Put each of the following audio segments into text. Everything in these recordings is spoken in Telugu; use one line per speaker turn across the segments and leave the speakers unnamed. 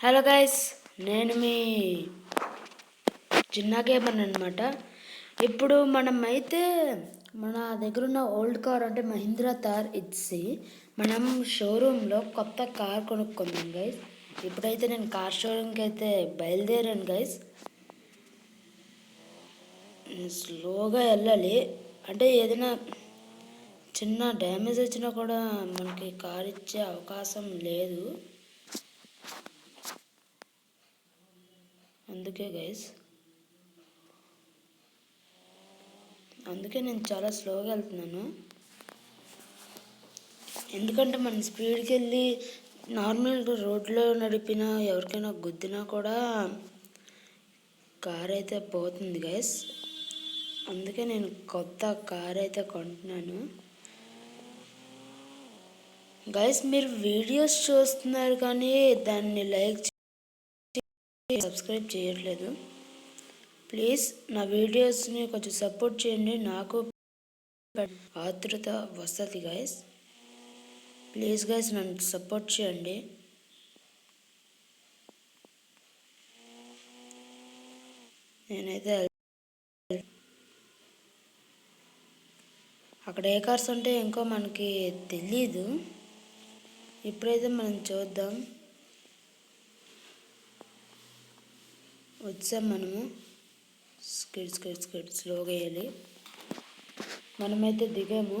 హలో గైస్, నేను మీ చిన్న గేమర్ అనమాట. ఇప్పుడు మనమైతే మన దగ్గర ఉన్న ఓల్డ్ కార్ అంటే మహీంద్రా థార్ ఇచ్చి మనం షోరూంలో కొత్త కార్ కొనుక్కుందాం గైస్. ఇప్పుడైతే నేను కార్ షోరూమ్కి అయితే బయలుదేరాను గైస్. స్లోగా వెళ్ళాలి, అంటే ఏదైనా చిన్న డ్యామేజ్ వచ్చినా కూడా మనకి కార్ ఇచ్చే అవకాశం లేదు. అందుకే నేను చాలా స్లోగా వెళ్తున్నాను. ఎందుకంటే మనం స్పీడ్కి వెళ్ళి నార్మల్ రోడ్లో నడిపినా ఎవరికైనా గుద్దినా కూడా కార్ అయితే పోతుంది గైస్. అందుకే నేను కొత్త కార్ అయితే కొంటున్నాను గైస్. మీరు వీడియోస్ చూస్తున్నారు కానీ దాన్ని లైక్ సబ్స్క్రైబ్ చేయట్లేదు. ప్లీజ్ నా వీడియోస్ని కొంచెం సపోర్ట్ చేయండి, నాకు ఆతృత వస్తుంది గైస్. ప్లీజ్ గైస్ నన్ను సపోర్ట్ చేయండి. నేనైతే అక్కడ ఏ కార్స్ ఉంటే ఇంకో మనకి తెలీదు. ఇప్పుడైతే మనం చూద్దాం. వచ్చాం మనము. స్కిడ్ స్లోగా వేయాలి. మనమైతే దిగాము.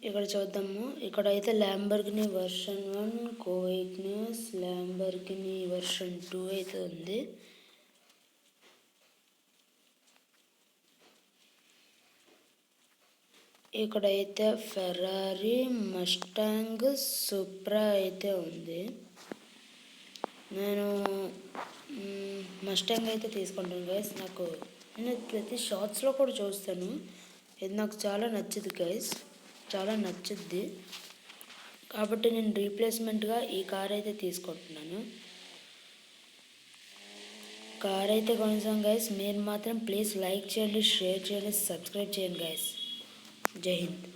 ఇక్కడ చూద్దాము. ఇక్కడైతే ల్యాంబర్గిని వర్షన్ 1, కోయిగ్నిస్ ల్యాంబర్గిని వర్షన్ 2 అయితే ఉంది. ఇక్కడైతే ఫెరారీ, మస్టాంగ్, సుప్రా అయితే ఉంది. నేను మస్టాంగ్ అయితే తీసుకుంటాను గైస్. నేను ప్రతి షార్ట్స్లో కూడా చూస్తాను. ఇది నాకు చాలా నచ్చింది గైస్, చాలా నచ్చుద్ది. కాబట్టి నేను రీప్లేస్మెంట్గా ఈ కార్ అయితే తీసుకుంటున్నాను. కార్ అయితే కొనసాం గైస్. మీరు మాత్రం ప్లీజ్ లైక్ చేయండి, షేర్ చేయండి, సబ్స్క్రైబ్ చేయండి గైస్. జై హింద్.